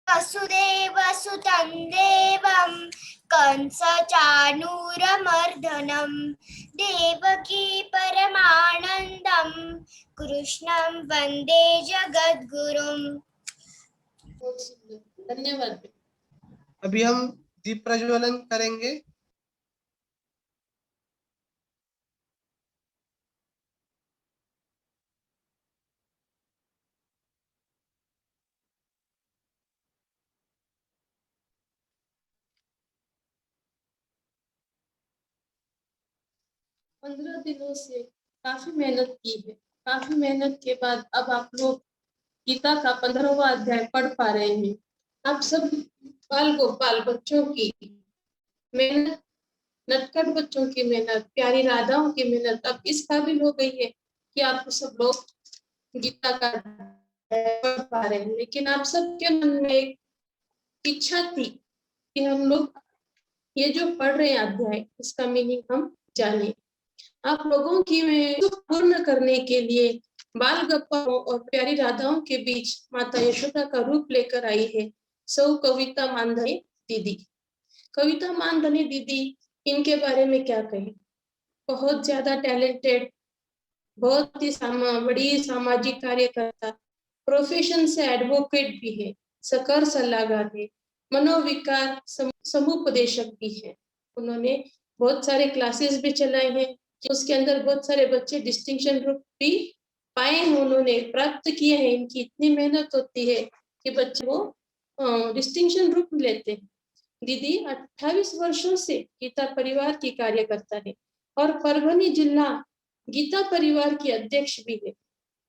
वसुदेवसुतं देवं कंसचाणूरमर्दनं देवकी परमानन्दं कृष्णं वन्दे जगद्गुरुम्। धन्यवाद। अभी हम दीप प्रज्वलन करेंगे। पंद्रह दिनों से काफी मेहनत की है। काफी मेहनत के बाद अब आप लोग गीता का 15वां अध्याय पढ़ पा रहे हैं। आप सब बाल गोपाल बच्चों की मेहनत, नटखट बच्चों की मेहनत, प्यारी राधाओं की मेहनत अब इस काबिल हो गई है कि आप सब लोग गीता का पढ़ पा रहे हैं। लेकिन आप सबके मन में एक इच्छा थी कि हम लोग ये जो पढ़ रहे हैं अध्याय, इसका मीनिंग हम जाने। आप लोगों की मैं पूर्ण करने के लिए बाल गप्पाओं और प्यारी राधाओं के बीच माता यशोदा का रूप लेकर आई है सौ कविता मानधनी दीदी। कविता मानधनी दीदी, इनके बारे में क्या कहें। बहुत ज्यादा टैलेंटेड, बहुत ही बड़ी सामाजिक कार्यकर्ता, प्रोफेशन से एडवोकेट भी है, सकर सलाहकार है, मनोविकार समुपदेशक भी है। उन्होंने बहुत सारे क्लासेस भी चलाए हैं, उसके अंदर बहुत सारे बच्चे डिस्टिंक्शन ग्रुप भी पाए हैं, उन्होंने प्राप्त किए हैं। इनकी इतनी मेहनत होती है कि बच्चे वो डिस्टिंक्शन ग्रुप लेते हैं। दीदी 28 वर्षों से गीता परिवार की कार्यकर्ता है और परभनी जिला गीता परिवार की अध्यक्ष भी है।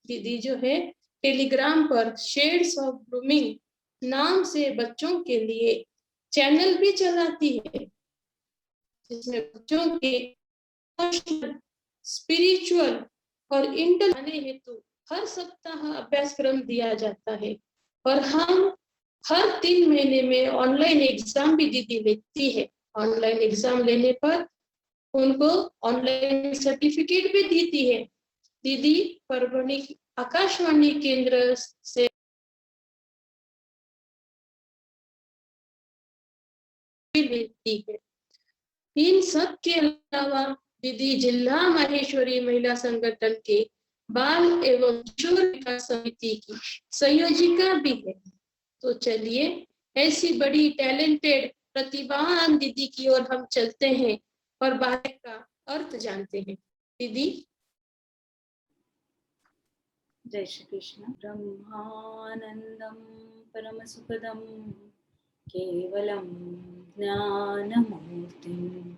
दीदी जो है टेलीग्राम पर शेड्स ऑफ ब्लूमिंग नाम से बच्चों के लिए चैनल भी चलाती है, जिसमें बच्चों के स्पिरिचुअल और इंटेलेक्चुअल हेतु हर सप्ताह अभ्यासक्रम दिया जाता है। और हम हर 3 महीने में ऑनलाइन एग्जाम भी दीदी लेती है। ऑनलाइन एग्जाम लेने पर उनको ऑनलाइन सर्टिफिकेट भी देती है। दीदी परभणी आकाशवाणी केंद्र से लेती है। इन सब के अलावा दीदी जिला माहेश्वरी महिला संगठन के बाल एवं किशोर विकास समिति की संयोजिका भी है। तो चलिए ऐसी बड़ी टैलेंटेड प्रतिभावान दीदी की ओर हम चलते हैं और बात का अर्थ जानते हैं। दीदी। जय श्री कृष्ण। ब्रह्मानंदं परम सुखदं केवलं ज्ञानमूर्तिं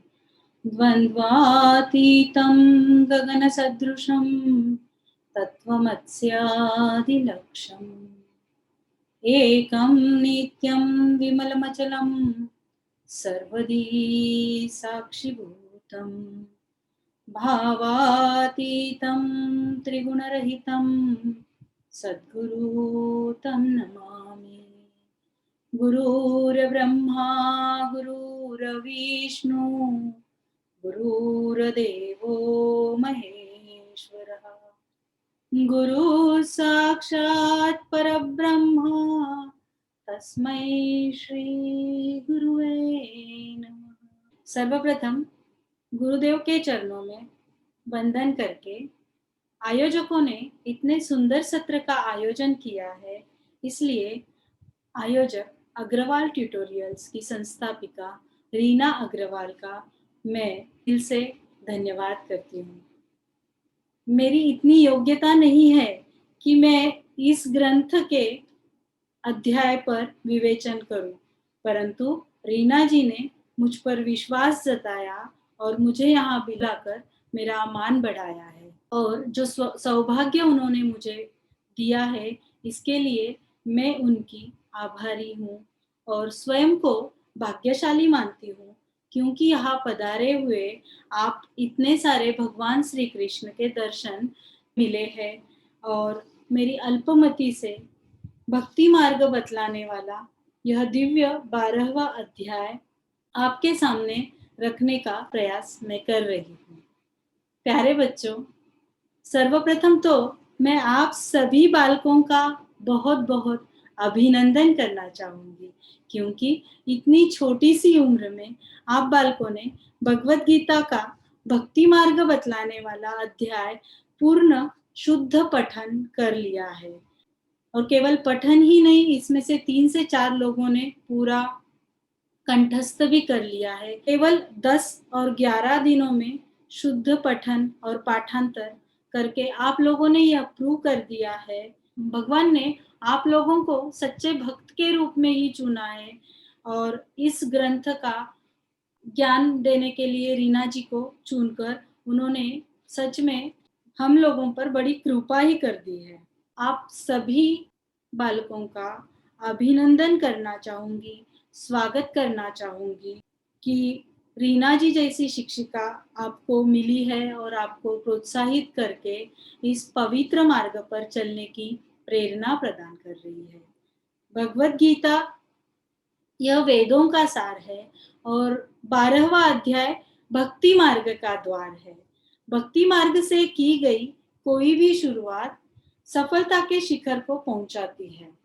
द्वन्द्वातीतं गगनसदृशं तत्त्वमस्यादिलक्ष्यम् एकं नित्यं विमलमचलं सर्वदी साक्षिभूतं भावातीतं त्रिगुणरहितं सद्गुरु तं नमामि। गुरुर्ब्रह्मा गुरुर्विष्णु गुरुर्देवो महेश्वरः गुरु साक्षात् परब्रह्म तस्मै श्री गुरुवे नमः। सर्वप्रथम गुरुदेव के चरणों में वंदन करके आयोजकों ने इतने सुंदर सत्र का आयोजन किया है, इसलिए आयोजक अग्रवाल ट्यूटोरियल्स की संस्थापिका रीना अग्रवाल का मैं दिल से धन्यवाद करती हूँ। मेरी इतनी योग्यता नहीं है कि मैं इस ग्रंथ के अध्याय पर विवेचन करूं, परंतु रीना जी ने मुझ पर विश्वास जताया और मुझे यहाँ बुलाकर मेरा मान बढ़ाया है। और जो सौभाग्य उन्होंने मुझे दिया है, इसके लिए मैं उनकी आभारी हूँ और स्वयं को भाग्यशाली मानती हूँ, क्योंकि यहाँ पधारे हुए आप इतने सारे भगवान श्री कृष्ण के दर्शन मिले हैं और मेरी अल्पमति से भक्ति मार्ग बतलाने वाला यह दिव्य 12वां अध्याय आपके सामने रखने का प्रयास मैं कर रही हूँ। प्यारे बच्चों, सर्वप्रथम तो मैं आप सभी बालकों का बहुत बहुत अभिनंदन करना चाहूंगी, क्योंकि इतनी छोटी सी उम्र में आप बालकों ने भगवत गीता का भक्ति मार्ग बतलाने वाला अध्याय पूर्ण शुद्ध पठन कर लिया है। और केवल पठन ही नहीं, इसमें से 3 से 4 लोगों ने पूरा कंठस्थ भी कर लिया है। केवल 10 और 11 दिनों में शुद्ध पठन और पाठांतर करके आप लोगों ने ये अप्रूव कर दिया है। भगवान ने आप लोगों को सच्चे भक्त के रूप में ही चुना है और इस ग्रंथ का ज्ञान देने के लिए रीना जी को चुनकर उन्होंने सच में हम लोगों पर बड़ी कृपा ही कर दी है। आप सभी बालकों का अभिनंदन करना चाहूंगी, स्वागत करना चाहूंगी कि रीना जी जैसी शिक्षिका आपको मिली है और आपको प्रोत्साहित करके इस पवित्र मार्ग पर चलने की प्रेरणा प्रदान कर रही है। भगवत गीता यह वेदों का सार है और 12वां अध्याय भक्ति मार्ग का द्वार है। भक्ति मार्ग से की गई कोई भी शुरुआत सफलता के शिखर को पहुंचाती है।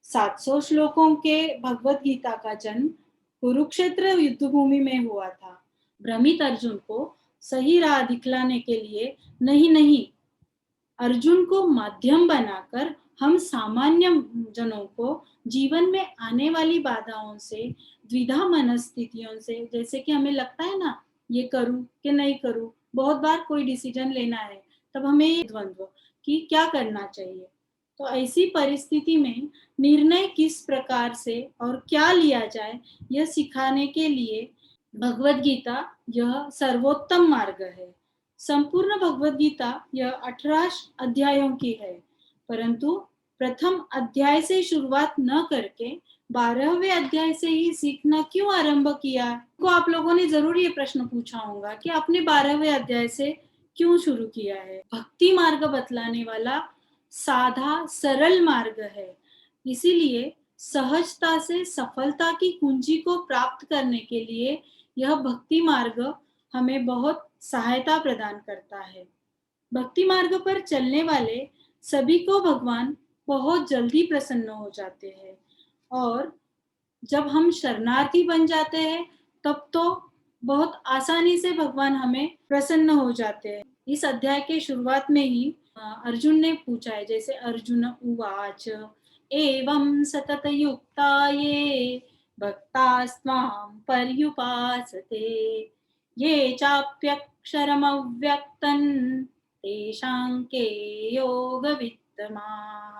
700 श्लोकों के भगवत गीता का जन्म कुरुक्षेत्र युद्ध भूमि में हुआ था। भ्रमित अर्जुन को सही राह दिखलाने के लिए नहीं, अर्जुन को माध्यम बनाकर हम सामान्य जनों को जीवन में आने वाली बाधाओं से, द्विधा मनस्थितियों से, जैसे कि हमें लगता है ना ये करूं कि नहीं करूं, बहुत बार कोई डिसीजन लेना है तब हमें ये द्वंद्व कि क्या करना चाहिए, तो ऐसी परिस्थिति में निर्णय किस प्रकार से और क्या लिया जाए यह सिखाने के लिए भगवत गीता यह सर्वोत्तम मार्ग है। संपूर्ण भगवत गीता यह 18 अध्यायों की है, परंतु प्रथम अध्याय से शुरुआत न करके 12वें अध्याय से ही सीखना क्यों आरंभ किया? को आप लोगों ने जरूर ये प्रश्न पूछा होगा कि आपने 12वें अध्याय से क्यों शुरू किया है। भक्ति मार्ग बतलाने वाला साधा सरल मार्ग है, इसीलिए सहजता से सफलता की कुंजी को प्राप्त करने के लिए यह भक्ति मार्ग हमें बहुत सहायता प्रदान करता है। भक्ति मार्ग पर चलने वाले सभी को भगवान बहुत जल्दी प्रसन्न हो जाते हैं और जब हम शरणार्थी बन जाते हैं तब तो बहुत आसानी से भगवान हमें प्रसन्न हो जाते हैं। इस अध्याय के शुरुआत में ही अर्जुन ने पूछा है, जैसे अर्जुन उवाच एवं सतत युक्ता ये भक्तास्त्वां पर्युपासते ये चाप्यक्षरमव्यक्तं तेषां के योगवित्तमाः।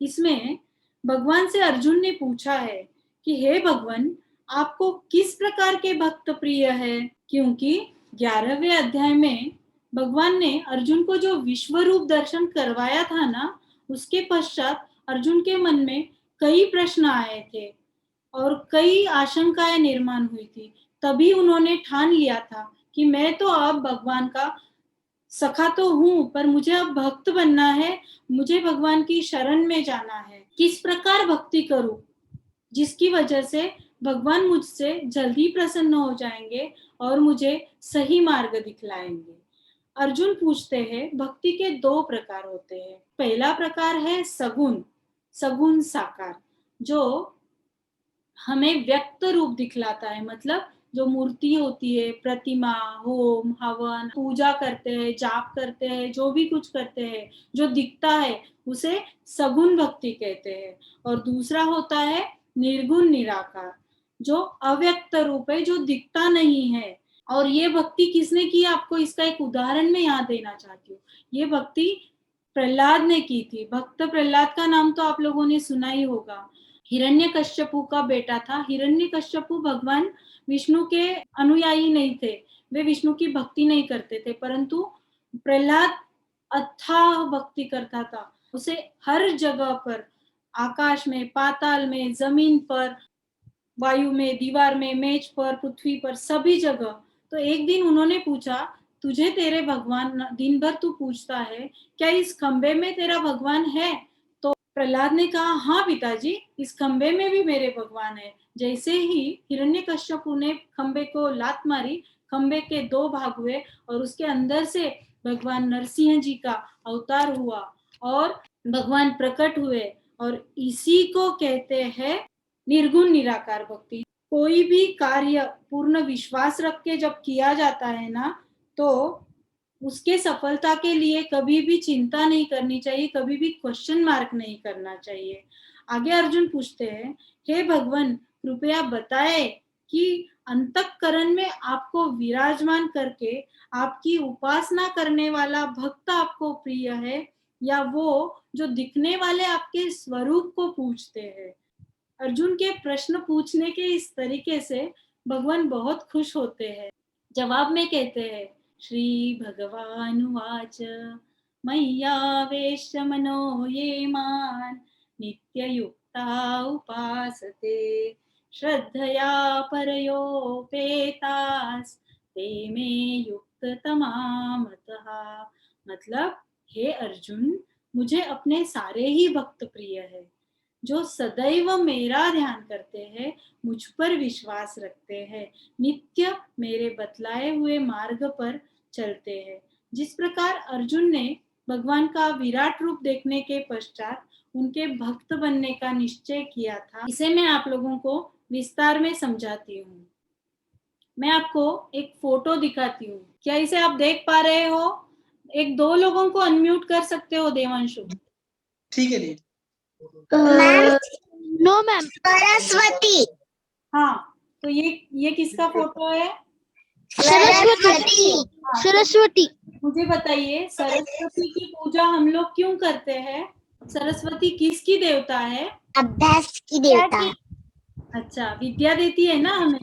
इसमें भगवान से अर्जुन ने पूछा है कि हे भगवान, आपको किस प्रकार के भक्त प्रिय है, क्योंकि 11वें अध्याय में भगवान ने अर्जुन को जो विश्व रूप दर्शन करवाया था ना, उसके पश्चात अर्जुन के मन में कई प्रश्न आए थे और कई आशंकाएं निर्माण हुई थी। तभी उन्होंने ठान लिया था कि मैं तो अब भगवान का सखा तो हूं, पर मुझे अब भक्त बनना है, मुझे भगवान की शरण में जाना है। किस प्रकार भक्ति करूं जिसकी वजह से भगवान मुझसे जल्दी प्रसन्न हो जाएंगे और मुझे सही मार्ग दिखलाएंगे। अर्जुन पूछते हैं, भक्ति के 2 प्रकार होते हैं। पहला प्रकार है सगुण, सगुण साकार, जो हमें व्यक्त रूप दिखलाता है, मतलब जो मूर्ति होती है, प्रतिमा, होम हवन, पूजा करते हैं, जाप करते हैं, जो भी कुछ करते हैं, जो दिखता है उसे सगुण भक्ति कहते हैं। और दूसरा होता है निर्गुण निराकार, जो अव्यक्त रूप है, जो दिखता नहीं है। और ये भक्ति किसने की, आपको इसका एक उदाहरण मैं यहाँ देना चाहती हूँ। ये भक्ति प्रहलाद ने की थी। भक्त प्रहलाद का नाम तो आप लोगों ने सुना ही होगा। हिरण्यकश्यपु का बेटा था। हिरण्यकश्यपु भगवान विष्णु के अनुयायी नहीं थे, वे विष्णु की भक्ति नहीं करते थे, परंतु प्रहलाद अथाह भक्ति करता था। उसे हर जगह पर, आकाश में, पाताल में, जमीन पर, वायु में, दीवार में, मेज पर, पृथ्वी पर, सभी जगह। तो एक दिन उन्होंने पूछा, तुझे तेरे भगवान, दिन भर तू पूछता है, क्या इस खंबे में तेरा भगवान है? तो प्रहलाद ने कहा, हाँ पिताजी, इस खंबे में भी मेरे भगवान है। जैसे ही हिरण्यकश्यपु ने खंबे को लात मारी, खंबे के 2 भाग हुए और उसके अंदर से भगवान नरसिंह जी का अवतार हुआ और भगवान प्रकट हुए और इसी को कहते हैं निर्गुण निराकार भक्ति। कोई भी कार्य पूर्ण विश्वास रख के जब किया जाता है ना, तो उसके सफलता के लिए कभी भी चिंता नहीं करनी चाहिए, कभी भी क्वेश्चन मार्क नहीं करना चाहिए। आगे अर्जुन पूछते हैं, हे भगवान कृपया बताए कि अंतःकरण में आपको विराजमान करके आपकी उपासना करने वाला भक्त आपको प्रिय है, या वो जो दिखने वाले आपके स्वरूप को पूछते हैं। अर्जुन के प्रश्न पूछने के इस तरीके से भगवान बहुत खुश होते हैं। जवाब में कहते हैं, श्री भगवानुवाच मय्यावेश्य मनो ये मान नित्ययुक्ता उपासते श्रद्धया परयोपेतास ते मे युक्ततमा मतः। मतलब, हे अर्जुन, मुझे अपने सारे ही भक्त प्रिय है, जो सदैव मेरा ध्यान करते हैं, मुझ पर विश्वास रखते हैं, नित्य मेरे बतलाए हुए मार्ग पर चलते हैं। जिस प्रकार अर्जुन ने भगवान का विराट रूप देखने के पश्चात उनके भक्त बनने का निश्चय किया था, इसे मैं आप लोगों को विस्तार में समझाती हूँ। मैं आपको एक फोटो दिखाती हूँ, क्या इसे आप देख पा रहे हो? एक दो लोगों को अनम्यूट कर सकते हो देवांशु? ठीक है जी। Ma'am, no ma'am. सरस्वती। हाँ, तो ये किसका फोटो है? सरस्वती। सरस्वती। मुझे बताइए, सरस्वती की पूजा हम लोग क्यों करते हैं? सरस्वती किसकी देवता है? अभ्यास की देवता। अच्छा, विद्या देती है ना हमें।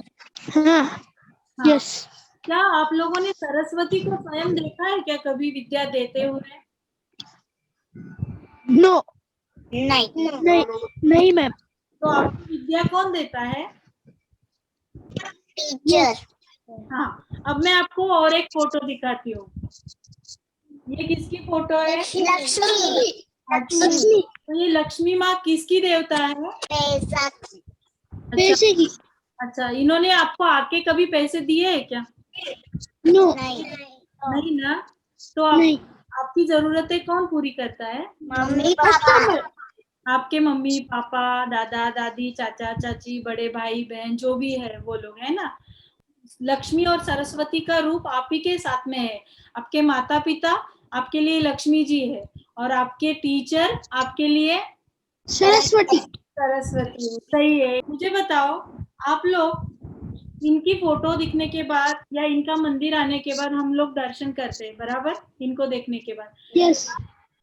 हाँ। हाँ। यस। क्या आप लोगों ने सरस्वती को स्वयं देखा है क्या कभी विद्या देते हुए? नो। नहीं। नहीं मैम। तो आपको विद्या कौन देता है? टीचर। हाँ, अब मैं आपको और एक फोटो दिखाती हूँ। ये किसकी फोटो है? लक्ष्मी। लक्ष्मी। तो ये लक्ष्मी माँ किसकी देवता है? पैसा। पैसे की। अच्छा, इन्होंने आपको आके कभी पैसे दिए है क्या? नो। नहीं ना। तो नहीं। आपकी जरूरतें कौन पूरी करता है? Mummy papa. आपके मम्मी पापा, दादा दादी, चाचा चाची, बड़े भाई बहन, जो भी है वो लोग, है ना। लक्ष्मी और सरस्वती का रूप आप ही के साथ में है। आपके माता पिता आपके लिए लक्ष्मी जी है, और आपके टीचर आपके लिए सरस्वती। सरस्वती। सही है। मुझे बताओ, आप लोग इनकी फोटो दिखने के बाद या इनका मंदिर आने के बाद हम लोग दर्शन करते हैं, बराबर? इनको देखने के बाद यस।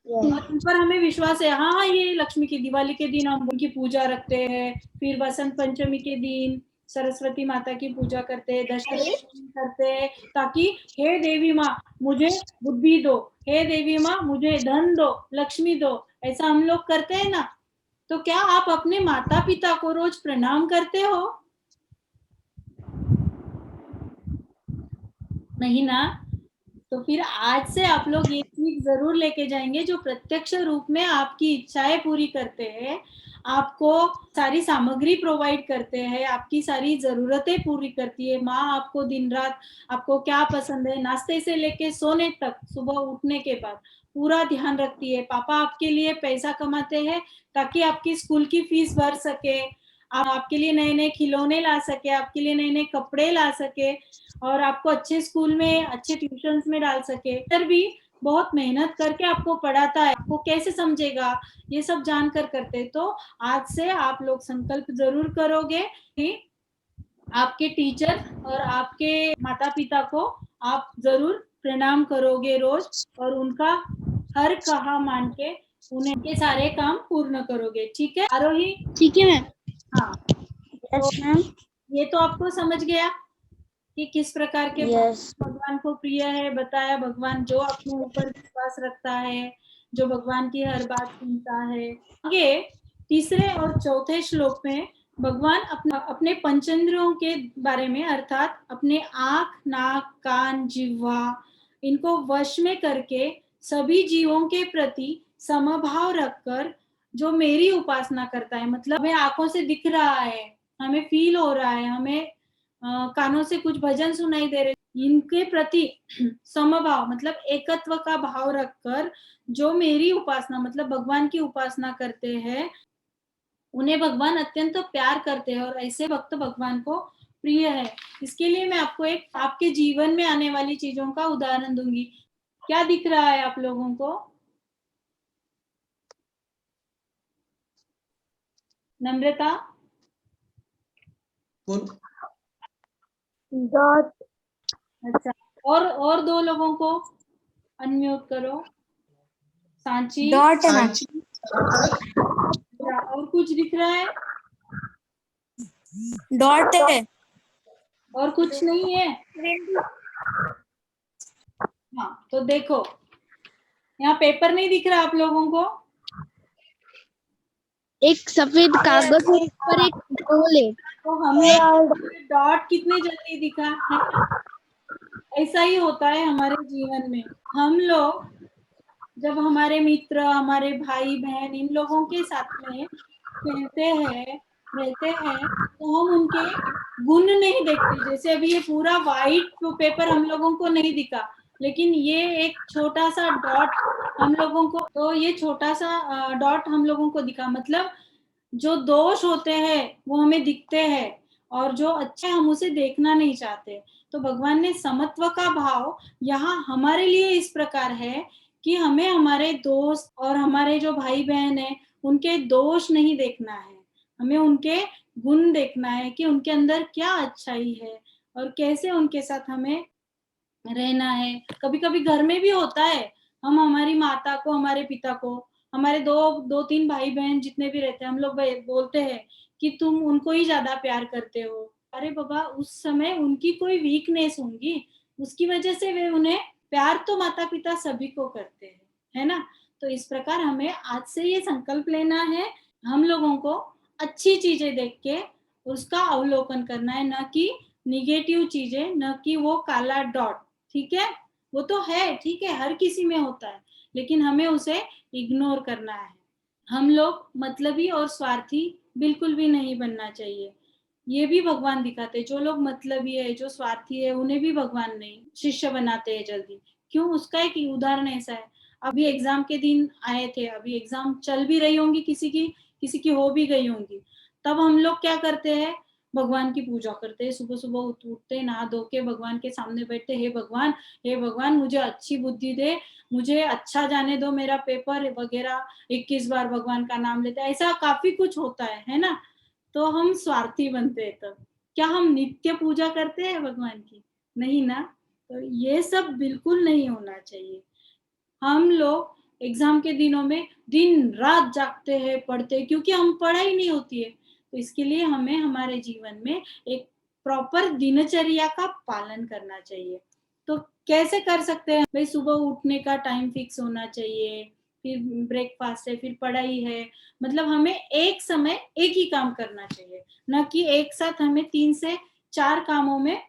और इन पर हमें विश्वास है, हाँ ये लक्ष्मी की दिवाली के दिन हम उनकी पूजा रखते हैं, फिर बसंत पंचमी के दिन सरस्वती माता की पूजा करते हैं, दशहरा करते हैं, ताकि हे देवी माँ मुझे बुद्धि दो, हे देवी माँ मुझे धन दो, लक्ष्मी दो, ऐसा हम लोग करते हैं ना। तो क्या आप अपने माता पिता को रोज प्रणाम करते हो? नहीं ना। तो फिर आज से आप लोग ये चीज जरूर लेके जाएंगे, जो प्रत्यक्ष रूप में आपकी इच्छाएं पूरी करते हैं, आपको सारी सामग्री प्रोवाइड करते हैं, आपकी सारी जरूरतें पूरी करती है। माँ आपको दिन रात आपको क्या पसंद है, नाश्ते से लेके सोने तक, सुबह उठने के बाद पूरा ध्यान रखती है। पापा आपके लिए पैसा कमाते हैं ताकि आपकी स्कूल की फीस भर सके, आपके लिए नए नए खिलौने ला सके, आपके लिए नए नए कपड़े ला सके, और आपको अच्छे स्कूल में अच्छे ट्यूशंस में डाल सके। फिर भी बहुत मेहनत करके आपको पढ़ाता है, आपको कैसे समझेगा, ये सब जानकर करते। तो आज से आप लोग संकल्प जरूर करोगे कि आपके टीचर और आपके माता पिता को आप जरूर प्रणाम करोगे रोज, और उनका हर कहा मान के उन्हें के सारे काम पूर्ण करोगे। ठीक है आरोही? ठीक है मैम। हाँ, तो मैम ये तो आपको समझ गया कि किस प्रकार के भगवान को प्रिय है। बताया, भगवान जो अपने ऊपर विश्वास रखता है, जो भगवान की हर बात सुनता है। आगे तीसरे और चौथे श्लोक में भगवान अपने पंचेंद्रियों के बारे में, अर्थात अपने आंख, नाक, कान, जिह्वा, इनको वश में करके सभी जीवों के प्रति समभाव रखकर जो मेरी उपासना करता है, मतलब हमें आंखों से दिख रहा है, हमें फील हो रहा है, हमें कानों से कुछ भजन सुनाई दे रहे, इनके प्रति समभाव मतलब एकत्व का भाव रखकर जो मेरी उपासना मतलब भगवान की उपासना करते हैं उन्हें भगवान अत्यंत प्यार करते हैं और ऐसे भक्त भगवान को प्रिय है। इसके लिए मैं आपको एक आपके जीवन में आने वाली चीजों का उदाहरण दूंगी। क्या दिख रहा है आप लोगों को? नम्रता, बोल। डॉट अच्छा, और दो लोगों को अनम्यूट करो। सांची, डॉट है मैम। सांची, और कुछ दिख रहा है? डॉट है। और कुछ नहीं है? हाँ, तो देखो यहाँ पेपर नहीं दिख रहा आप लोगों को? एक सफेद कागज है, उस पर एक गोल है। तो हम लोग डॉट कितने जल्दी दिखा है ना? ऐसा ही होता है हमारे जीवन में। हम लोग जब हमारे मित्र, हमारे भाई बहन इन लोगों के साथ में खेलते हैं, रहते हैं, तो हम उनके गुण नहीं देखते। जैसे अभी ये पूरा वाइट पेपर हम लोगों को नहीं दिखा, लेकिन ये एक छोटा सा डॉट हम लोगों को, तो ये छोटा सा डॉट हम लोगों को दिखा। मतलब जो दोष होते हैं वो हमें दिखते हैं और जो अच्छे हम उसे देखना नहीं चाहते। तो भगवान ने समत्व का भाव यहाँ हमारे लिए इस प्रकार है कि हमें हमारे दोस्त और हमारे जो भाई बहन है उनके दोष नहीं देखना है, हमें उनके गुण देखना है कि उनके अंदर क्या अच्छाई है और कैसे उनके साथ हमें रहना है। कभी कभी घर में भी होता है, हम हमारी माता को, हमारे पिता को, हमारे दो तीन भाई बहन जितने भी रहते हैं, हम लोग बोलते हैं कि तुम उनको ही ज्यादा प्यार करते हो। अरे बाबा, उस समय उनकी कोई वीकनेस होंगी, उसकी वजह से वे उन्हें प्यार तो माता पिता सभी को करते हैं, है ना? तो इस प्रकार हमें आज से ये संकल्प लेना है, हम लोगों को अच्छी चीजें देख के उसका अवलोकन करना है, न कि निगेटिव चीजें, न कि वो काला डॉट। ठीक है, वो तो है, ठीक है, हर किसी में होता है, लेकिन हमें उसे इग्नोर करना है। हम लोग मतलबी और स्वार्थी बिल्कुल भी नहीं बनना चाहिए। ये भी भगवान दिखाते, जो लोग मतलबी है, जो स्वार्थी है, उन्हें भी भगवान नहीं शिष्य बनाते हैं जल्दी। क्यों? उसका एक उदाहरण ऐसा है, अभी एग्जाम के दिन आए थे, अभी एग्जाम चल भी रही होंगी, किसी की हो भी गई होंगी, तब हम लोग क्या करते हैं? भगवान की पूजा करते हैं, सुबह सुबह उठते, नहा धो के भगवान के सामने बैठते, हे भगवान मुझे अच्छी बुद्धि दे, मुझे अच्छा जाने दो मेरा पेपर वगैरह, 21 बार भगवान का नाम लेते हैं। ऐसा काफी कुछ होता है ना? तो हम स्वार्थी बनते हैं। तब क्या हम नित्य पूजा करते हैं भगवान की? नहीं ना। तो ये सब बिल्कुल नहीं होना चाहिए। हम लोग एग्जाम के दिनों में दिन रात जागते हैं, पढ़ते हैं, क्योंकि हम पढ़ाई नहीं होती है। तो इसके लिए हमें हमारे जीवन में एक प्रॉपर दिनचर्या का पालन करना चाहिए। तो कैसे कर सकते हैं भाई? सुबह उठने का टाइम फिक्स होना चाहिए, फिर ब्रेकफास्ट है, फिर पढ़ाई है। मतलब हमें एक समय एक ही काम करना चाहिए, न कि एक साथ हमें 3 से 4 कामों में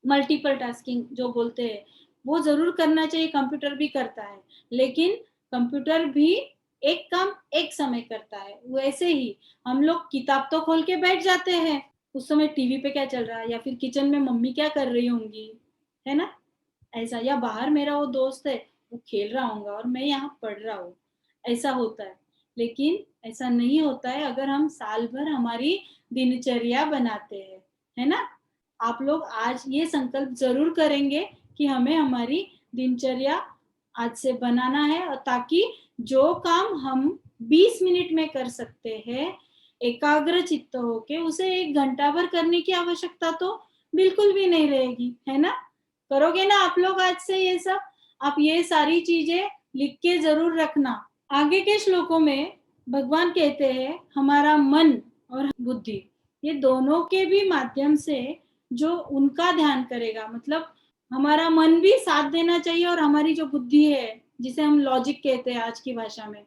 मल्टीपल टास्किंग जो बोलते हैं वो जरूर करना चाहिए। कंप्यूटर भी करता है, लेकिन कंप्यूटर भी एक काम एक समय करता है। वैसे ही हम लोग किताब तो खोल के बैठ जाते हैं, उस समय टीवी पे क्या चल रहा है, या फिर किचन में मम्मी क्या कर रही होंगी, है ना? ऐसा, या बाहर मेरा वो दोस्त है वो खेल रहा होगा और मैं यहाँ पढ़ रहा हूँ, ऐसा होता है। लेकिन ऐसा नहीं होता है अगर हम साल भर हमारी दिनचर्या बनाते हैं, है ना? आप लोग आज ये संकल्प जरूर करेंगे कि हमें हमारी दिनचर्या आज से बनाना है, और ताकि जो काम हम 20 मिनट में कर सकते हैं एकाग्र चित्त होके, उसे 1 घंटा भर करने की आवश्यकता तो बिल्कुल भी नहीं रहेगी, है ना? करोगे ना आप लोग आज से ये सब? आप ये सारी चीजें लिख के जरूर रखना। आगे के श्लोकों में भगवान कहते हैं हमारा मन और बुद्धि, ये दोनों के भी माध्यम से जो उनका ध्यान करेगा, मतलब हमारा मन भी साथ देना चाहिए और हमारी जो बुद्धि है, जिसे हम लॉजिक कहते हैं आज की भाषा में,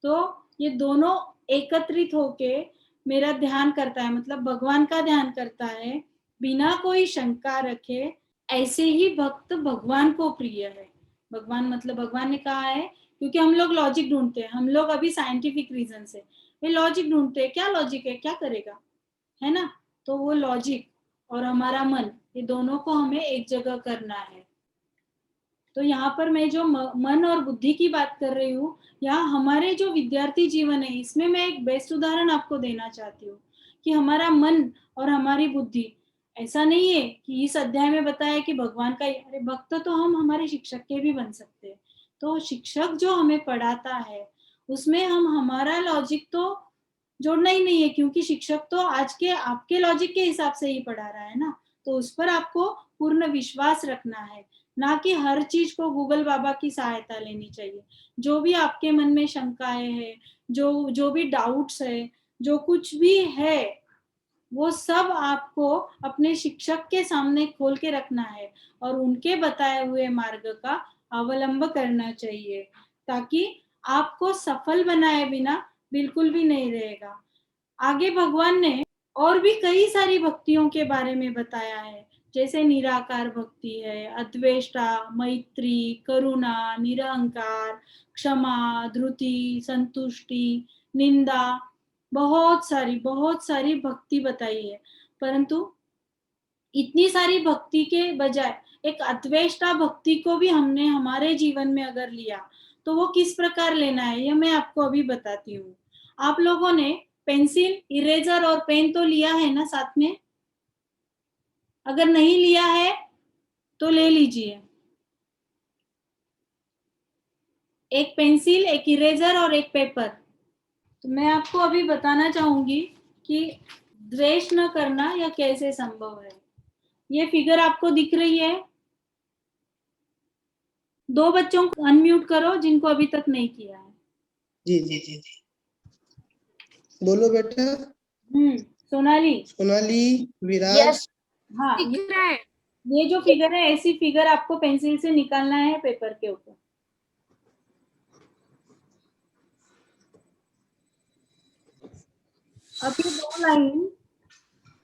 तो ये दोनों एकत्रित होके मेरा ध्यान करता है, मतलब भगवान का ध्यान करता है बिना कोई शंका रखे। ऐसे ही भक्त भगवान को प्रिय है। भगवान मतलब भगवान ने कहा है, क्योंकि हम लोग लॉजिक ढूंढते हैं, हम लोग अभी साइंटिफिक रीजन से वे लॉजिक ढूंढते हैं, क्या लॉजिक है, क्या करेगा, है ना? तो वो लॉजिक और हमारा मन, ये दोनों को हमें एक जगह करना है। तो यहाँ पर मैं जो मन और बुद्धि की बात कर रही हूँ, यहाँ हमारे जो विद्यार्थी जीवन है इसमें मैं एक बेस्ट उदाहरण आपको देना चाहती हूँ कि हमारा मन और हमारी बुद्धि, ऐसा नहीं है कि इस अध्याय में बताया कि भगवान का, अरे भक्त तो हम हमारे शिक्षक के भी बन सकते हैं। तो शिक्षक जो हमें पढ़ाता है उसमें हम हमारा लॉजिक तो जोड़ना ही नहीं है, क्योंकि शिक्षक तो आज के आपके लॉजिक के हिसाब से ही पढ़ा रहा है ना। तो उस पर आपको पूर्ण विश्वास रखना है, ना कि हर चीज को गूगल बाबा की सहायता लेनी चाहिए। जो भी आपके मन में शंकाएं हैं, जो भी डाउट्स है, जो कुछ भी है, वो सब आपको अपने शिक्षक के सामने खोल के रखना है और उनके बताए हुए मार्ग का अवलंब करना चाहिए, ताकि आपको सफल बनाए बिना बिल्कुल भी नहीं रहेगा। आगे भगवान ने और भी कई सारी भक्तियों के बारे में बताया है, जैसे निराकार भक्ति है, अद्वेष्टा, मैत्री, करुणा, निरहंकार, क्षमा, धृति, संतुष्टि, निंदा, बहुत सारी भक्ति बताई है। परंतु इतनी सारी भक्ति के बजाय एक अद्वेष्टा भक्ति को भी हमने हमारे जीवन में अगर लिया तो वो किस प्रकार लेना है, यह मैं आपको अभी बताती हूँ। आप लोगों ने पेंसिल, इरेजर और पेन तो लिया है ना साथ में? अगर नहीं लिया है तो ले लीजिए। एक पेंसिल, एक इरेजर और एक पेपर। तो मैं आपको अभी बताना चाहूंगी कि द्वेष न करना यह कैसे संभव है। ये फिगर आपको दिख रही है? दो बच्चों को अनम्यूट करो जिनको अभी तक नहीं किया है। जी जी जी जी, बोलो बेटा। सोनाली, सोनाली, विराज। हाँ, ये जो फिगर है, ऐसी फिगर आपको पेंसिल से निकालना है पेपर के ऊपर। अब ये दो लाइन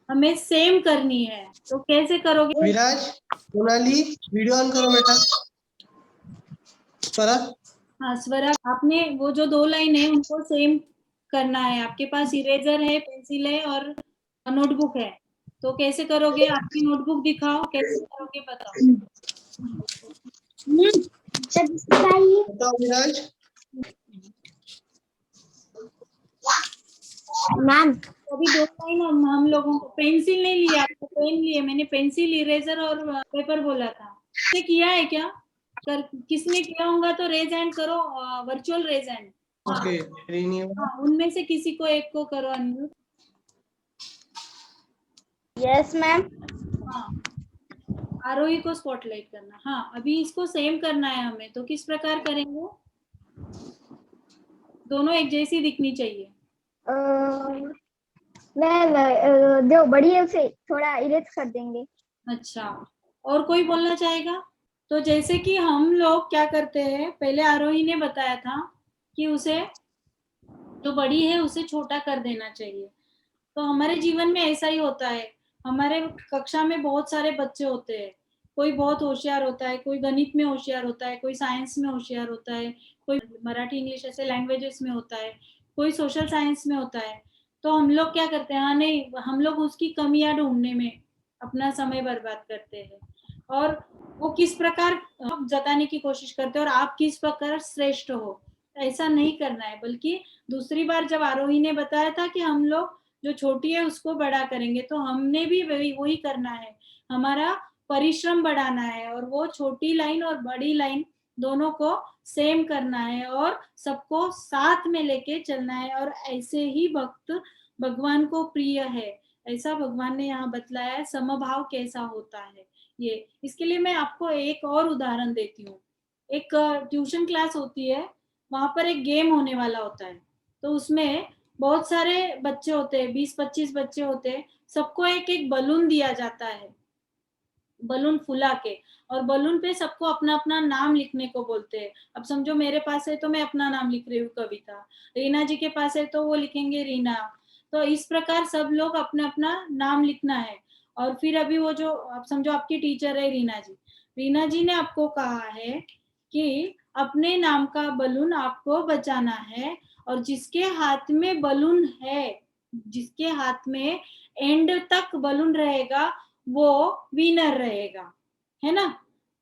हमें सेम करनी है, तो कैसे करोगे? विराज, सोनाली, वीडियो ऑन करो बेटा। स्वरा, हाँ स्वरा, आपने वो जो दो लाइन है उनको सेम करना है। आपके पास इरेजर है, पेंसिल है और नोटबुक है, तो कैसे करोगे? आपकी नोटबुक दिखाओ, कैसे करोगे बताओ। बताओ विराज। मैम अभी दो लाइन हम लोगों को, पेंसिल नहीं लिया, आपको पेन लिए, मैंने पेंसिल, इरेजर और पेपर बोला था। किसने किया है क्या? किसने किया होगा तो रेज हैंड करो, वर्चुअल रेज हैंड। ओके, हाँ, उनमें से किसी को एक को करो अनम्यूट। Yes ma'am. हाँ, आरोही को स्पॉटलाइट करना। हाँ, अभी इसको सेम करना है हमें, तो किस प्रकार करेंगे? दोनों एक जैसी दिखनी चाहिए। मैम जो बड़ी है उसे थोड़ा इरेज कर देंगे। अच्छा, और कोई बोलना चाहेगा? तो जैसे कि हम लोग क्या करते हैं, पहले आरोही ने बताया था कि उसे जो बड़ी है उसे छोटा कर देना चाहिए। तो हमारे जीवन में ऐसा ही होता है। हमारे कक्षा में बहुत सारे बच्चे होते हैं, कोई बहुत होशियार होता है, कोई गणित में होशियार होता है, कोई साइंस में होशियार होता है, कोई मराठी इंग्लिश ऐसे लैंग्वेजेस में होता है, कोई सोशल साइंस में होता है। तो हम लोग क्या करते हैं, हाँ नहीं, हम लोग उसकी कमियां ढूंढने में अपना समय बर्बाद करते हैं और वो किस प्रकार जताने की कोशिश करते हैं और आप किस प्रकार श्रेष्ठ हो, ऐसा नहीं करना है। बल्कि दूसरी बार जब आरोही ने बताया था कि हम लोग जो छोटी है उसको बड़ा करेंगे, तो हमने भी वही करना है। हमारा परिश्रम बढ़ाना है और वो छोटी लाइन और बड़ी लाइन दोनों को सेम करना है और सबको साथ में लेके चलना है। और ऐसे ही भक्त भगवान को प्रिय है, ऐसा भगवान ने यहाँ बतलाया है। समभाव कैसा होता है ये, इसके लिए मैं आपको एक और उदाहरण देती हूँ। एक ट्यूशन क्लास होती है, वहां पर एक गेम होने वाला होता है। तो उसमें बहुत सारे बच्चे होते हैं, 20-25 बच्चे होते हैं, सबको एक एक बलून दिया जाता है, बलून फुला के, और बलून पे सबको अपना अपना नाम लिखने को बोलते हैं। अब समझो मेरे पास है तो मैं अपना नाम लिख रही हूँ कविता, रीना जी के पास है तो वो लिखेंगे रीना। तो इस प्रकार सब लोग अपना अपना नाम लिखना है। और फिर अभी वो जो, आप समझो आपकी टीचर है रीना जी, रीना जी ने आपको कहा है कि अपने नाम का बलून आपको बचाना है, और जिसके हाथ में बलून है, जिसके हाथ में एंड तक बलून रहेगा, वो विनर रहेगा, है ना।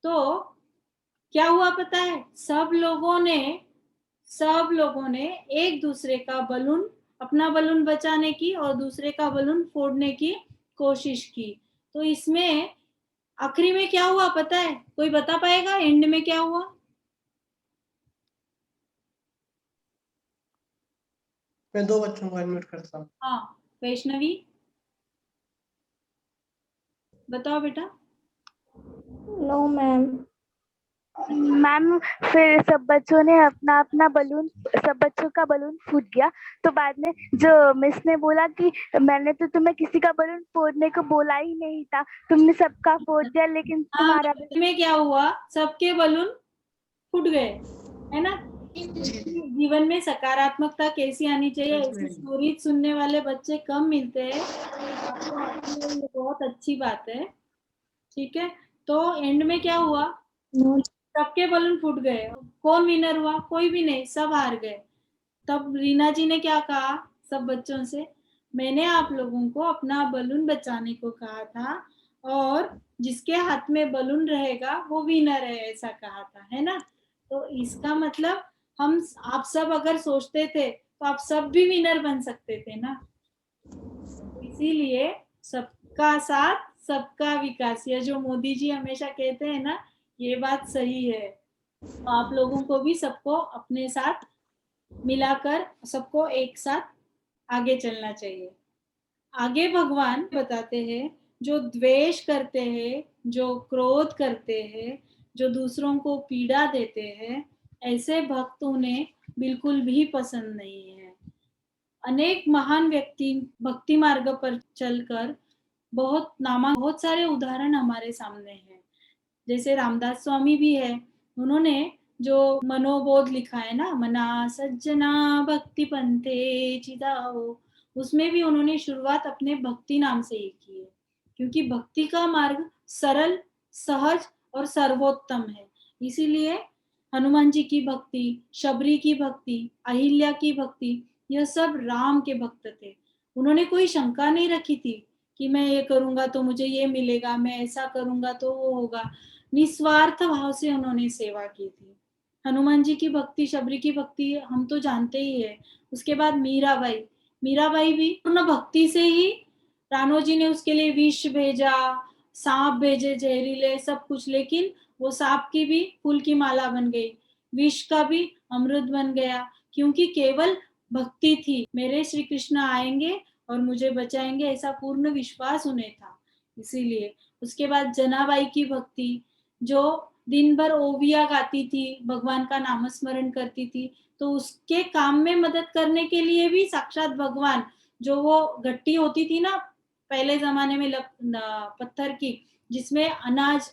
तो क्या हुआ पता है, सब लोगों ने एक दूसरे का बलून, अपना बलून बचाने की और दूसरे का बलून फोड़ने की कोशिश की। तो इसमें आखिरी में क्या हुआ पता है, कोई बता पाएगा एंड में क्या हुआ? मैं 2 बच्चों को अनम्यूट करता हूँ। हाँ, वैष्णवी बताओ बेटा। No ma'am. मैम फिर सब बच्चों ने अपना अपना बलून, सब बच्चों का बलून फूट गया। तो बाद में जो मिस ने बोला कि मैंने तो तुम्हें किसी का बलून फोड़ने को बोला ही नहीं था, तुमने सबका फोड़ दिया, लेकिन तुम्हारा में क्या हुआ, सबके बलून फूट गए, है ना। जीवन में सकारात्मकता कैसी आनी चाहिए, ऐसी स्टोरी सुनने वाले बच्चे कम मिलते हैं, आपको अपने लिए ये बहुत अच्छी बात है, ठीक है। तो एंड में क्या हुआ, सबके बलून फूट गए, कौन विनर हुआ? कोई भी नहीं, सब हार गए। तब रीना जी ने क्या कहा सब बच्चों से, मैंने आप लोगों को अपना बलून बचाने को कहा था और जिसके हाथ में बलून रहेगा वो विनर है, ऐसा कहा था, है ना। तो इसका मतलब आप सब अगर सोचते थे तो आप सब भी विनर बन सकते थे ना। इसीलिए सबका साथ सबका विकास, ये जो मोदी जी हमेशा कहते हैं ना, ये बात सही है। तो आप लोगों को भी सबको अपने साथ मिलाकर सबको एक साथ आगे चलना चाहिए। आगे भगवान बताते हैं, जो द्वेष करते हैं, जो क्रोध करते हैं, जो दूसरों को पीड़ा देते हैं, ऐसे भक्त उन्हें बिल्कुल भी पसंद नहीं है। अनेक महान व्यक्ति भक्ति मार्ग पर चलकर बहुत सारे उदाहरण हमारे सामने हैं। जैसे रामदास स्वामी भी है, उन्होंने जो मनोबोध लिखा है ना, मना सज्जना भक्ति पंथे चिदाओ, उसमें भी उन्होंने शुरुआत अपने भक्ति नाम से ही की है, क्योंकि भक्ति का मार्ग सरल, सहज और सर्वोत्तम है। इसीलिए हनुमान जी की भक्ति, शबरी की भक्ति, अहिल्या की भक्ति, यह सब राम के भक्त थे। उन्होंने कोई शंका नहीं रखी थी कि मैं ये करूंगा तो मुझे ये मिलेगा, मैं ऐसा करूंगा तो वो होगा। निस्वार्थ भाव से उन्होंने सेवा की थी। हनुमान जी की भक्ति, शबरी की भक्ति हम तो जानते ही है। उसके बाद मीराबाई भी पूर्ण भक्ति से ही, रानो जी ने उसके लिए विष भेजा, सांप भेजे जहरीले, सब कुछ, लेकिन वो सांप की भी फूल की माला बन गई, विष का भी अमृत बन गया, क्योंकि केवल भक्ति थी। मेरे श्री कृष्ण आएंगे और मुझे बचाएंगे, ऐसा पूर्ण विश्वास उन्हें था। इसीलिए उसके बाद जनाबाई की भक्ति, जो दिन भर ओविया गाती थी, भगवान का नामस्मरण करती थी, तो उसके काम में मदद करने के लिए भी साक्षात भगवान, जो वो गट्टी होती थी ना पहले जमाने में पत्थर की, जिसमें अनाज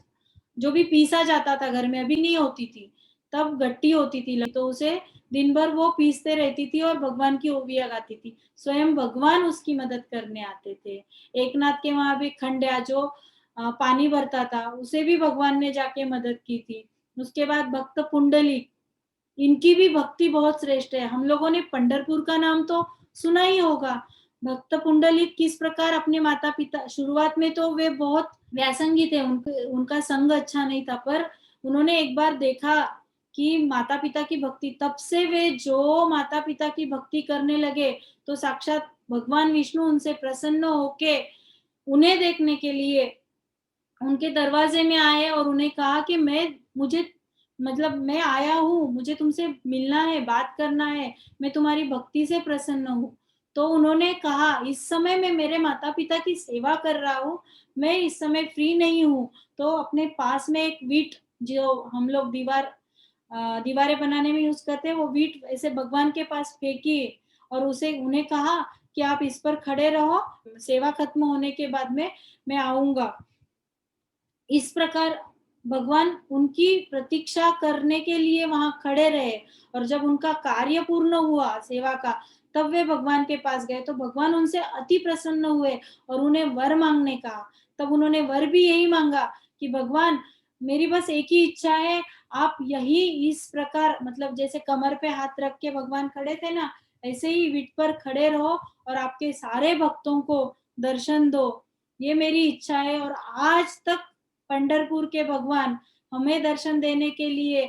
जो भी पीसा जाता था, घर में अभी नहीं होती थी, तब गट्टी होती थी, तो उसे दिन भर वो पीसते रहती थी और भगवान की ओविया गाती थी। स्वयं भगवान उसकी मदद करने आते थे। एकनाथ के वहां भी खंड्या जो पानी भरता था, उसे भी भगवान ने जाके मदद की थी। उसके बाद भक्त पुंडलिक, इनकी भी भक्ति बहुत श्रेष्ठ है। हम लोगों ने पंढरपुर का नाम तो सुना ही होगा। भक्त पुंडलिक किस प्रकार अपने माता पिता, शुरुआत में तो वे बहुत व्यासंगी थे, उनका संग अच्छा नहीं था, पर उन्होंने एक बार देखा कि माता पिता की भक्ति, तब से वे जो माता पिता की भक्ति करने लगे, तो साक्षात भगवान विष्णु उनसे प्रसन्न होके उन्हें देखने के लिए उनके दरवाजे में आए और उन्हें कहा कि मैं आया हूँ, मुझे तुमसे मिलना है, बात करना है, मैं तुम्हारी भक्ति से प्रसन्न हूँ। तो उन्होंने कहा, इस समय मैं मेरे माता पिता की सेवा कर रहा हूँ, मैं इस समय फ्री नहीं हूँ। तो अपने पास में एक वीट, जो हम लोग दीवारें बनाने में यूज करते हैं, वो वीट ऐसे भगवान के पास फेंकी और उन्हें कहा कि आप इस पर खड़े रहो, सेवा खत्म होने के बाद में मैं आऊंगा। इस प्रकार भगवान उनकी प्रतीक्षा करने के लिए वहां खड़े रहे, और जब उनका कार्य पूर्ण हुआ सेवा का, तब वे भगवान के पास गए, तो भगवान उनसे अति प्रसन्न हुए और उन्हें वर मांगने का। तब उन्होंने वर भी यही मांगा कि भगवान, मेरी बस एक ही इच्छा है, आप यही इस प्रकार, मतलब जैसे कमर पे हाथ रख के भगवान खड़े थे ना, ऐसे ही विट पर खड़े रहो और आपके सारे भक्तों को दर्शन दो, ये मेरी इच्छा है। और आज तक पंढरपुर के भगवान हमें दर्शन देने के लिए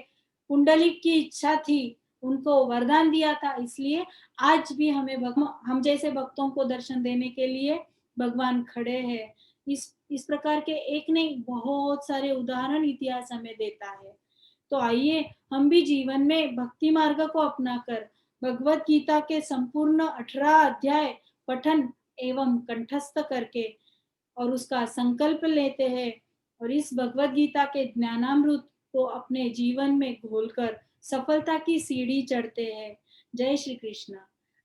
पुंडलिक की इच्छा थी, उनको वरदान दिया था, इसलिए आज भी हमें हम जैसे भक्तों को दर्शन देने के लिए भगवान खड़े हैं। इस प्रकार के एक नहीं बहुत सारे उदाहरण इतिहास हमें देता है। तो आइए हम भी जीवन में भक्ति मार्ग को अपनाकर भगवत गीता के संपूर्ण 18 अध्याय पठन एवं कंठस्थ करके और उसका संकल्प लेते हैं और इस भगवत गीता के ज्ञानामृत को अपने जीवन में घोलकर सफलता की सीढ़ी चढ़ते हैं। जय श्री कृष्ण।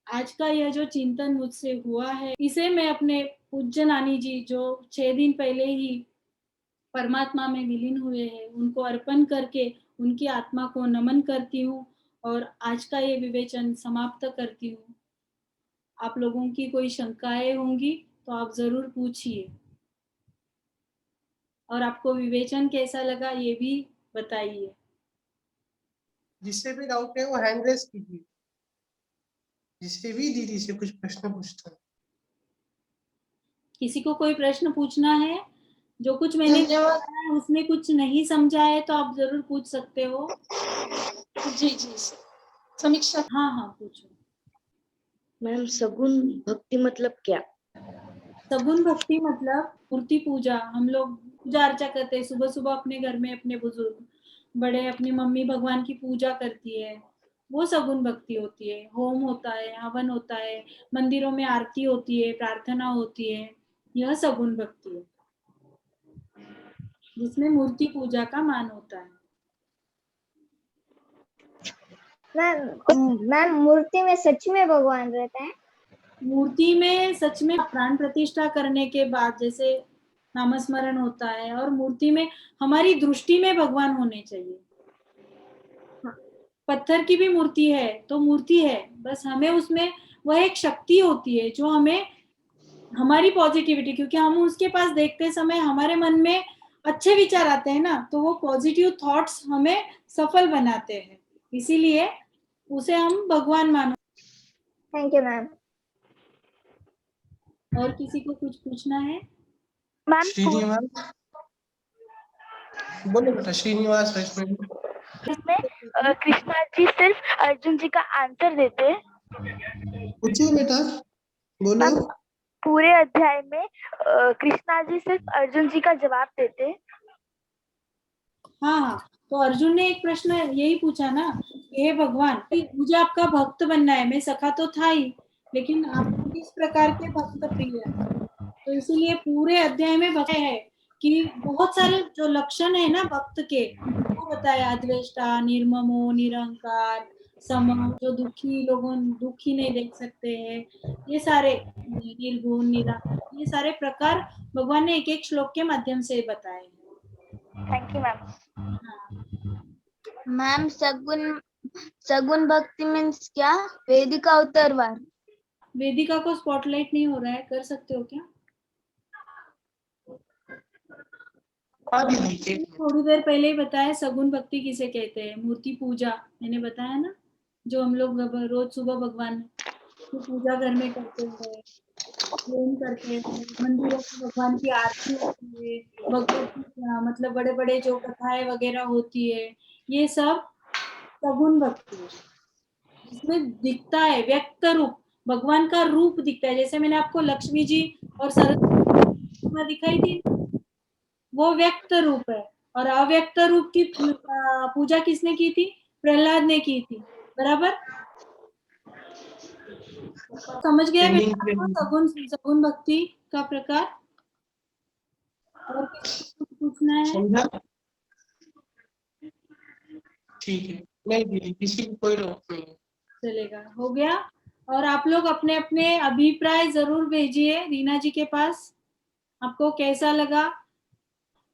आज का यह जो चिंतन मुझसे हुआ है, इसे मैं अपने पूज्य नानी जी जो 6 दिन पहले ही परमात्मा में विलीन हुए हैं, उनको अर्पण करके उनकी आत्मा को नमन करती हूँ और आज का ये विवेचन समाप्त करती हूँ। आप लोगों की कोई शंकाएं होंगी तो आप जरूर पूछिए और आपको विवेचन कैसा लगा ये भी बताइए। जिससे भी डाउट है वो हैंड रेस कीजिए, जिससे भी दीदी से कुछ प्रश्न पूछना है। किसी को कोई प्रश्न पूछना है? जो कुछ मैंने बताया है उसमें कुछ नहीं समझा है तो आप जरूर पूछ सकते हो। जी समीक्षा। हाँ पूछो। मैम सगुन भक्ति मतलब क्या? सगुन भक्ति मतलब मूर्ति पूजा। हम लोग पूजा अर्चा करते हैं सुबह सुबह अपने घर में, अपने बुजुर्ग बड़े अपनी मम्मी भगवान की पूजा करती है, वो सगुन भक्ति होती है। होम होता है, हवन होता है, मंदिरों में आरती होती है, प्रार्थना होती है, यह सगुन भक्ति है जिसमें मूर्ति पूजा का मान होता है। मैम मूर्ति में सच में भगवान रहते हैं? मूर्ति में सच में प्राण प्रतिष्ठा करने के बाद जैसे नामस्मरण होता है और मूर्ति में हमारी दृष्टि में भगवान होने चाहिए। पत्थर की भी मूर्ति है तो मूर्ति है, बस हमें उसमें वह एक शक्ति होती है जो हमें हमारी पॉजिटिविटी, क्योंकि हम उसके पास देखते समय हमारे मन में अच्छे विचार आते हैं ना, तो वो पॉजिटिव थॉट्स हमें सफल बनाते हैं, इसीलिए उसे हम भगवान मानो। Thank you ma'am. और किसी को कुछ पूछना है? मैम श्रीनिवास बोलो बेटा। श्रीनिवास इसमें कृष्णा जी सिर्फ अर्जुन जी का आंसर देते हैं। पूछिए बेटा, बोलो। मैम पूरे अध्याय में कृष्णा जी सिर्फ अर्जुन जी का जवाब देते हैं। हाँ, तो अर्जुन ने एक प्रश्न यही पूछा ना, हे भगवान मुझे आपका भक्त बनना है, मैं सखा तो था ही, लेकिन आपको किस प्रकार के भक्त प्रिय है? तो इसीलिए पूरे अध्याय में बताया है कि बहुत सारे जो लक्षण है ना भक्त के, वो बताया, अद्वेष्टा, निर्ममो, निरंकार, सम, जो दुखी लोगों दुखी नहीं देख सकते हैं, ये सारे निर्गुण, निराकार, ये सारे प्रकार भगवान ने एक एक श्लोक के माध्यम से बताए हैं। Thank you ma'am. मैम सगुन भक्ति मीन्स क्या? वेदिका उत्तरवार। वेदिका को स्पॉटलाइट नहीं हो रहा है, कर सकते हो क्या? थोड़ी देर पहले ही बताया सगुन भक्ति किसे कहते हैं। मूर्ति पूजा मैंने बताया ना, जो हम लोग रोज सुबह भगवान की पूजा घर में करते हैं, प्रेम करते हैं, मंदिरों में भगवान की आरती होती है, भगवत मतलब बड़े बड़े जो कथाएं वगैरह होती है, ये सब सगुन भक्ति है। इसमें दिखता है व्यक्त रूप, भगवान का रूप दिखता है। जैसे मैंने आपको लक्ष्मी जी और सरस्वती दिखाई थी, वो व्यक्त रूप है, और अव्यक्त रूप की पूजा किसने की थी? प्रहलाद ने की थी, बराबर? समझ गए सगुन भक्ति का प्रकार? और कुछ पूछना है? ठीक है, नहीं दीदी किसी को कोई रोक नहीं। चलेगा, हो गया। और आप लोग अपने अपने अभिप्राय जरूर भेजिए रीना जी के पास, आपको कैसा लगा,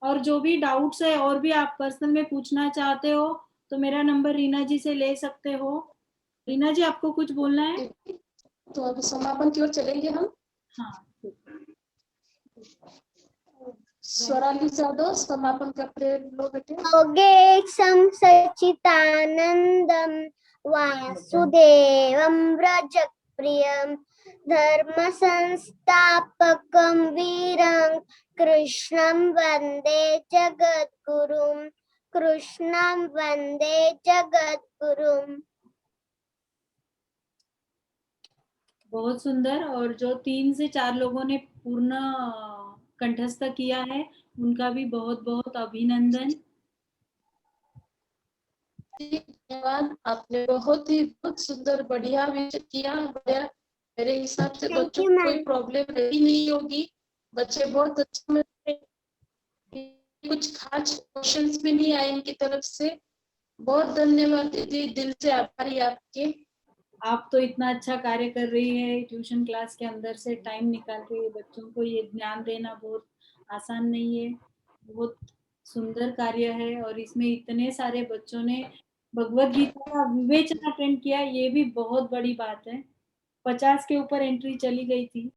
और जो भी डाउट्स है और भी आप पर्सनल में पूछना चाहते हो तो मेरा नंबर रीना जी से ले सकते हो। रीना जी आपको कुछ बोलना है? तो अब समापन की ओर चलेंगे हम। हाँ, स्वराली जादव समापन का प्रेम लो बेटे। योगेशं सच्चिदानंदं वासुदेवं व्रजप्रियं धर्म संस्थापकं वीरं कृष्णं वन्दे जगद्गुरुं कृष्णं वन्दे जगद्गुरुं। बहुत सुंदर। और जो 3 से 4 लोगों ने पूर्ण कंठस्थ किया है उनका भी बहुत बहुत अभिनंदन। धन्यवाद, आपने बहुत सुंदर बढ़िया विषय किया। बढ़िया, मेरे हिसाब से Thank बच्चों you, को ma'am. कोई प्रॉब्लम रही नहीं होगी। बच्चे बहुत अच्छे में कुछ खास क्वेश्चंस भी नहीं आए इनकी तरफ से। बहुत धन्यवाद दीदी, दिल से आभारी आपके। आप तो इतना अच्छा कार्य कर रही है, ट्यूशन क्लास के अंदर से टाइम निकाल के बच्चों को ये ज्ञान देना बहुत आसान नहीं है। बहुत सुंदर कार्य है और इसमें इतने सारे बच्चों ने भगवत गीता का विवेचन अटेंड किया, ये भी बहुत बड़ी बात है। 50 के ऊपर एंट्री चली गई थी।